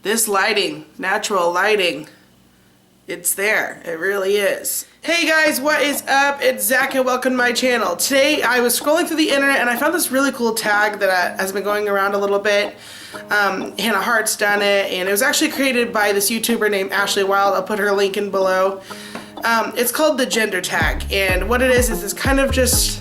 This lighting, natural lighting, it's there. It really is. Hey guys, what is up? It's Zach and welcome to my channel. Today I was scrolling through the internet and I found this really cool tag that has been going around a little bit. Hannah Hart's done it, and it was actually created by this YouTuber named Ashley Wyldes. I'll put her link in below. It's called the gender tag, and what it is it's kind of just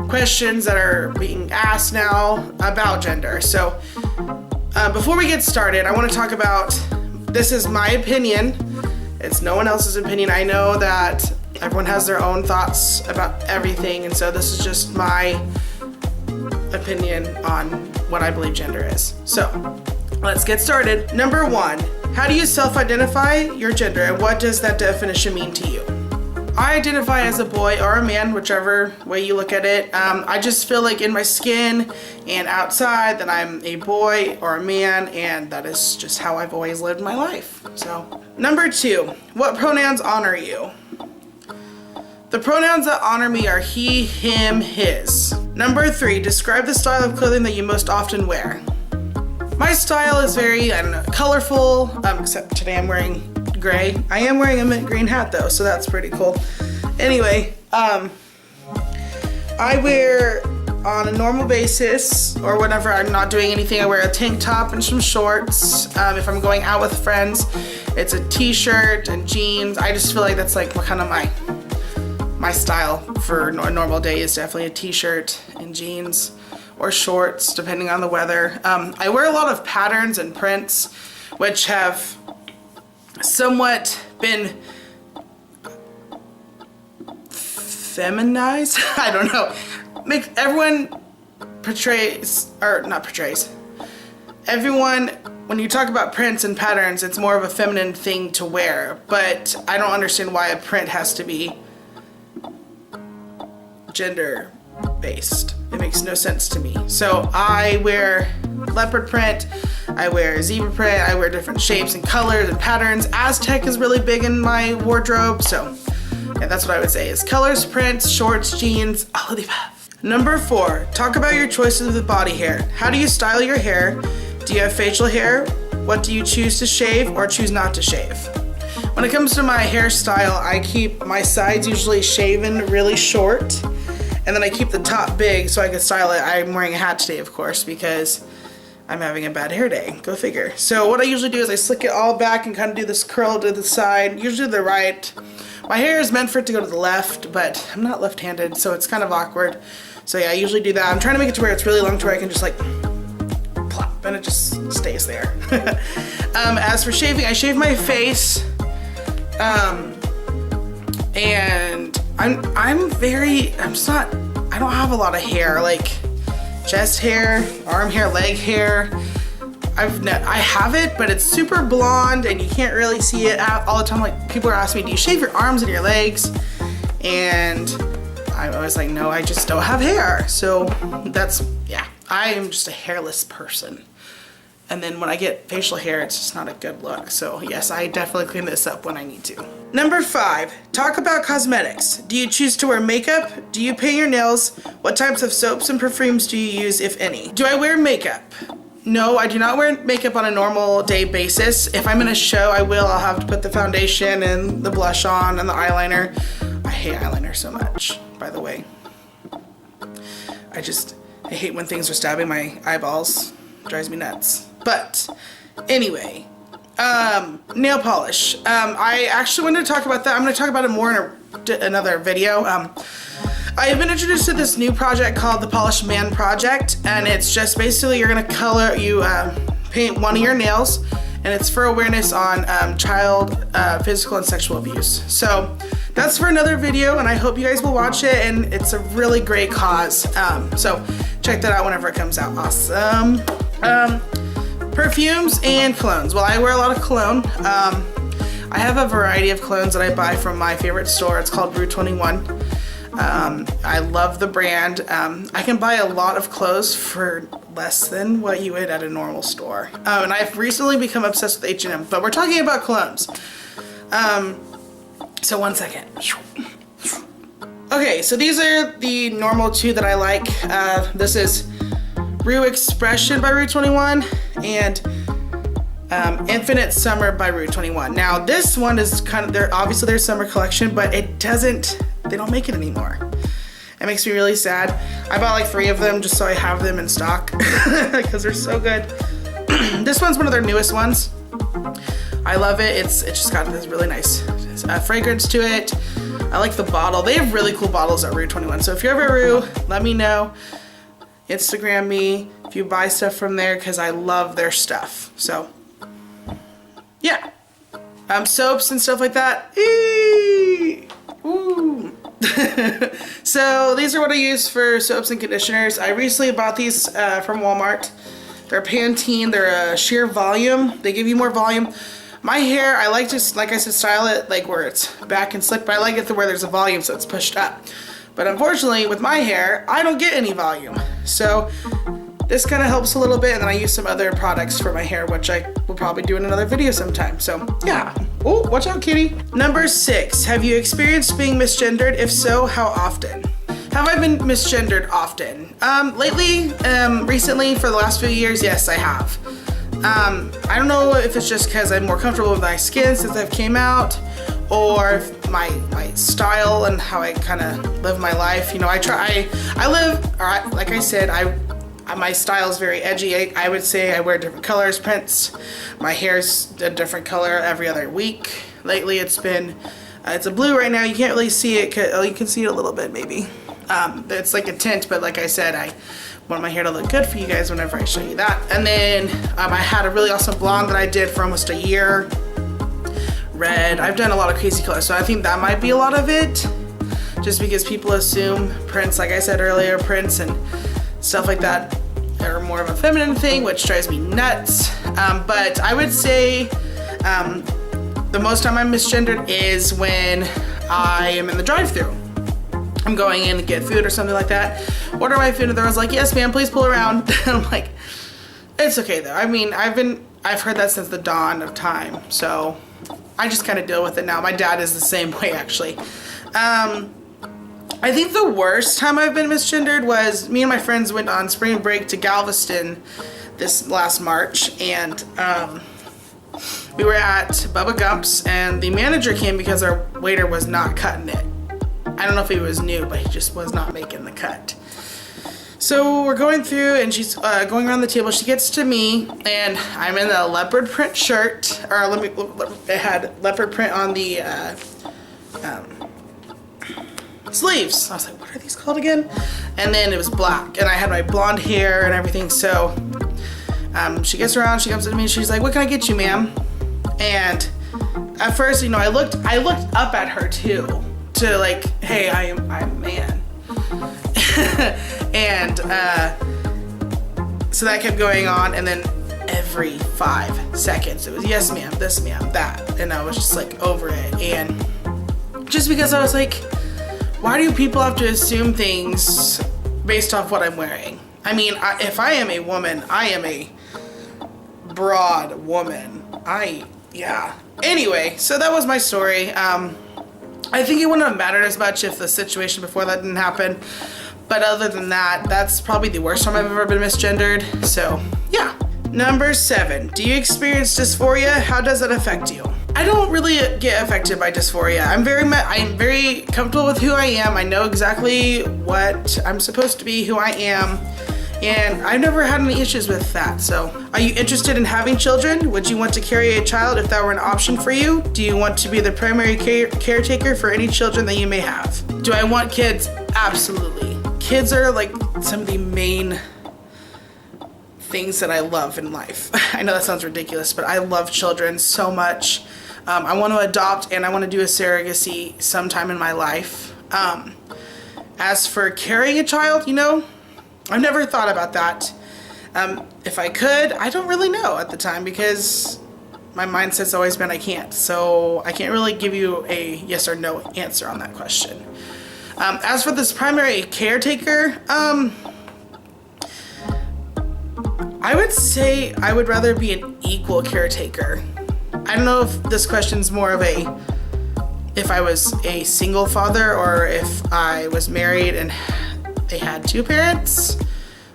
questions that are being asked now about gender. So before we get started, I want to talk about, this is my opinion. It's no one else's opinion. I know that everyone has their own thoughts about everything, and so this is just my opinion on what I believe gender is. So let's get started. Number one, how do you self-identify your gender, and what does that definition mean to you? I identify as a boy or a man, whichever way you look at it. I just feel like in my skin and outside that I'm a boy or a man, and that is just how I've always lived my life. So, number two, what pronouns honor you? The pronouns that honor me are he, him, his. Number three, describe the style of clothing that you most often wear. My style is very, I don't know, colorful, except today I'm wearing gray. I am wearing a mint green hat though, so that's pretty cool. Anyway, I wear on a normal basis, or whenever I'm not doing anything, I wear a tank top and some shorts. If I'm going out with friends, it's a t-shirt and jeans. I just feel like that's like what kind of my style for a normal day is definitely a t-shirt and jeans or shorts, depending on the weather. I wear a lot of patterns and prints, which have somewhat been feminized. I don't know. Everyone portrays, or not portrays. Everyone, when you talk about prints and patterns, it's more of a feminine thing to wear, but I don't understand why a print has to be gender based. It makes no sense to me. So I wear leopard print, I wear zebra print, I wear different shapes and colors and patterns. Aztec is really big in my wardrobe, so yeah, that's what I would say is colors, prints, shorts, jeans, all of the above. Number four, talk about your choices with body hair. How do you style your hair? Do you have facial hair? What do you choose to shave or choose not to shave? When it comes to my hairstyle, I keep my sides usually shaven really short, and then I keep the top big so I can style it. I'm wearing a hat today, of course, because I'm having a bad hair day. Go figure. So what I usually do is I slick it all back and kind of do this curl to the side, usually to the right. My hair is meant for it to go to the left, but I'm not left-handed, so it's kind of awkward. So yeah, I usually do that. I'm trying to make it to where it's really long to where I can just like plop and it just stays there. As for shaving, I shave my face, and I don't have a lot of hair, like chest hair, arm hair, leg hair. I have it, but it's super blonde and you can't really see it all the time. Like, people are asking me, do you shave your arms and your legs? And I'm always like, no, I just don't have hair. So that's, yeah, I am just a hairless person. And then when I get facial hair, it's just not a good look. So yes, I definitely clean this up when I need to. Number five, talk about cosmetics. Do you choose to wear makeup? Do you paint your nails? What types of soaps and perfumes do you use, if any? Do I wear makeup? No, I do not wear makeup on a normal day basis. If I'm in a show, I'll have to put the foundation and the blush on and the eyeliner. I hate eyeliner so much, by the way. I hate when things are stabbing my eyeballs. It drives me nuts. But anyway, nail polish. I actually wanted to talk about that. I'm going to talk about it more in another video. I have been introduced to this new project called the Polish Man Project, and it's just basically you're going to paint one of your nails, and it's for awareness on child physical and sexual abuse. So that's for another video, and I hope you guys will watch it, and it's a really great cause. So check that out whenever it comes out. Awesome. Perfumes and colognes. Well, I wear a lot of cologne. I have a variety of colognes that I buy from my favorite store. It's called Brew 21. I love the brand. I can buy a lot of clothes for less than what you would at a normal store. And I've recently become obsessed with H&M, but we're talking about colognes. So one second. Okay, so these are the normal two that I like. This is Rue Expression by Rue 21 and Infinite Summer by Rue 21. Now this one is kind of obviously their summer collection, but they don't make it anymore. It makes me really sad. I bought like 3 of them just so I have them in stock because they're so good. This one's one of their newest ones. I love it. It's just got this really nice fragrance to it. I like the bottle. They have really cool bottles at Rue 21. So if you're ever at Rue, let me know. Instagram me if you buy stuff from there because I love their stuff. So yeah. Soaps and stuff like that. Eee! Ooh. So these are what I use for soaps and conditioners. I recently bought these from Walmart. They're Pantene. They're a sheer volume. They give you more volume. My hair, I like to, like I said, style it like where it's back and slick, but I like it to where there's a volume so it's pushed up. But unfortunately, with my hair, I don't get any volume. So this kind of helps a little bit, and then I use some other products for my hair, which I will probably do in another video sometime. So yeah. Oh, watch out, kitty. Number 6, have you experienced being misgendered? If so, how often? Have I been misgendered often? Lately, recently, for the last few years, yes, I have. I don't know if it's just because I'm more comfortable with my skin since I've came out, or if my style and how I kind of live my life. You know, like I said, my style is very edgy. I would say I wear different colors, prints. My hair's a different color every other week. Lately it's been, it's a blue right now. You can't really see it. Oh, you can see it a little bit maybe. It's like a tint, but like I said, I want my hair to look good for you guys whenever I show you that. And then I had a really awesome blonde that I did for almost a year. Red. I've done a lot of crazy colors, so I think that might be a lot of it. Just because people assume prints, like I said earlier, prints and stuff like that are more of a feminine thing, which drives me nuts. But I would say the most time I'm misgendered is when I am in the drive-thru. I'm going in to get food or something like that. Order my food and they're like, yes ma'am, please pull around. And I'm like, it's okay though. I mean, I've heard that since the dawn of time. So I just kind of deal with it now. My dad is the same way actually. I think the worst time I've been misgendered was me and my friends went on spring break to Galveston this last March, and we were at Bubba Gump's and the manager came because our waiter was not cutting it. I don't know if he was new, but he just was not making the cut. So we're going through and she's going around the table. She gets to me and I'm in a leopard print shirt, or it had leopard print on the sleeves. I was like, what are these called again? And then it was black and I had my blonde hair and everything. So she gets around, she comes to me and she's like, what can I get you, ma'am? And at first, you know, I looked up at her too, to like, hey, I'm a man. And so that kept going on, and then every 5 seconds it was yes ma'am, this ma'am, that, and I was just like over it. And just because I was like, why do people have to assume things based off what I'm wearing? I mean, if I am a woman, I am a broad woman. Yeah. Anyway, so that was my story. I think it wouldn't have mattered as much if the situation before that didn't happen. But other than that, that's probably the worst time I've ever been misgendered. So yeah. Number 7, do you experience dysphoria? How does it affect you? I don't really get affected by dysphoria. I'm very comfortable with who I am. I know exactly what I'm supposed to be, who I am. And I've never had any issues with that. So, are you interested in having children? Would you want to carry a child if that were an option for you? Do you want to be the primary caretaker for any children that you may have? Do I want kids? Absolutely. Kids are like some of the main things that I love in life. I know that sounds ridiculous, but I love children so much. I want to adopt and I want to do a surrogacy sometime in my life. As for carrying a child, you know, I've never thought about that. If I could, I don't really know at the time because my mindset's always been I can't. So I can't really give you a yes or no answer on that question. As for this primary caretaker, I would say I would rather be an equal caretaker. I don't know if this question's more of if I was a single father or if I was married and they had 2 parents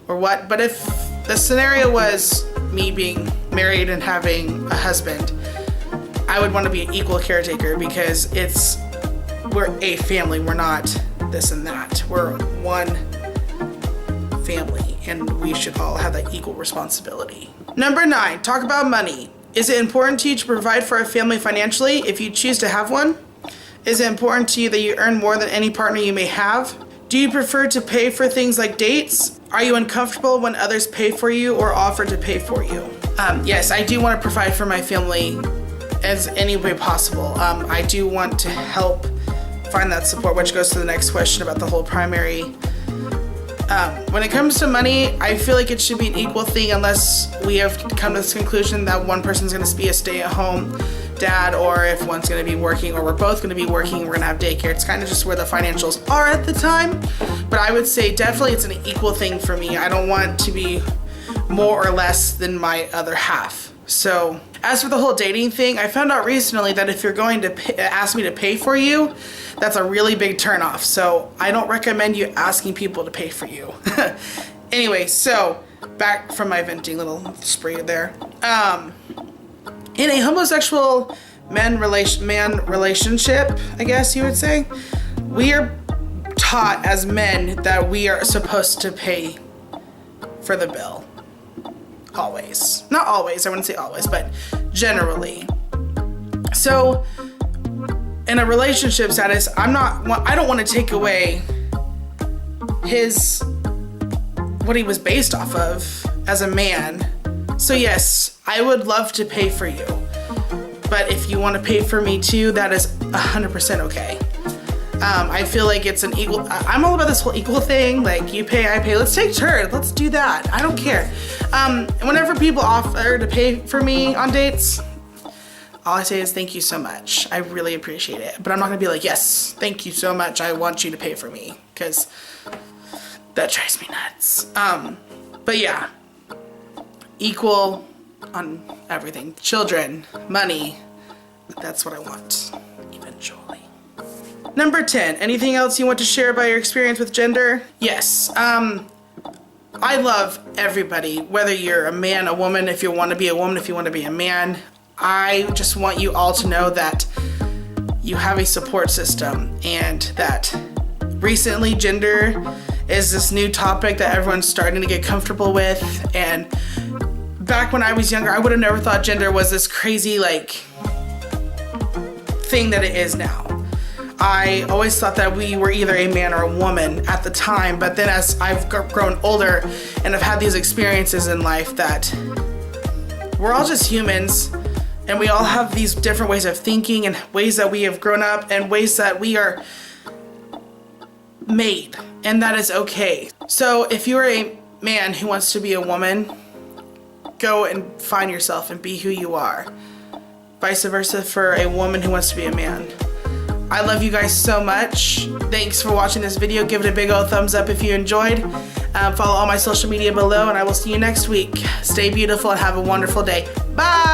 or what, but if the scenario was me being married and having a husband, I would want to be an equal caretaker because we're a family. We're not this and that. We're one family and we should all have that equal responsibility. Number 9, talk about money. Is it important to you to provide for a family financially if you choose to have one? Is it important to you that you earn more than any partner you may have? Do you prefer to pay for things like dates? Are you uncomfortable when others pay for you or offer to pay for you? Yes, I do want to provide for my family as any way possible. I do want to help find that support, which goes to the next question about the whole primary. When it comes to money, I feel like it should be an equal thing unless we have come to this conclusion that one person's going to be a stay-at-home dad, or if one's going to be working, or we're both going to be working, we're going to have daycare. It's kind of just where the financials are at the time. But I would say definitely it's an equal thing for me. I don't want to be more or less than my other half. So as for the whole dating thing, I found out recently that if you're going to ask me to pay for you, that's a really big turnoff. So I don't recommend you asking people to pay for you. Anyway, so back from my venting little spree there. In a homosexual man relationship, I guess you would say, we are taught as men that we are supposed to pay for the bill. Always. Not always, I wouldn't say always, but generally. So in a relationship status, I don't want to take away what he was based off of as a man. So yes, I would love to pay for you. But if you want to pay for me too, that is 100% okay. I feel like it's an equal, I'm all about this whole equal thing, like you pay, I pay, let's take turns, let's do that, I don't care. Whenever people offer to pay for me on dates, all I say is thank you so much, I really appreciate it. But I'm not gonna be like, yes, thank you so much, I want you to pay for me, because that drives me nuts. But yeah, equal on everything, children, money, that's what I want, eventually. Number 10, anything else you want to share about your experience with gender? Yes, I love everybody, whether you're a man, a woman, if you want to be a woman, if you want to be a man. I just want you all to know that you have a support system and that recently gender is this new topic that everyone's starting to get comfortable with. And back when I was younger, I would have never thought gender was this crazy like thing that it is now. I always thought that we were either a man or a woman at the time, but then as I've grown older and I've had these experiences in life that we're all just humans and we all have these different ways of thinking and ways that we have grown up and ways that we are made, and that is okay. So if you're a man who wants to be a woman, go and find yourself and be who you are. Vice versa for a woman who wants to be a man. I love you guys so much. Thanks for watching this video. Give it a big old thumbs up if you enjoyed. Follow all my social media below and I will see you next week. Stay beautiful and have a wonderful day. Bye!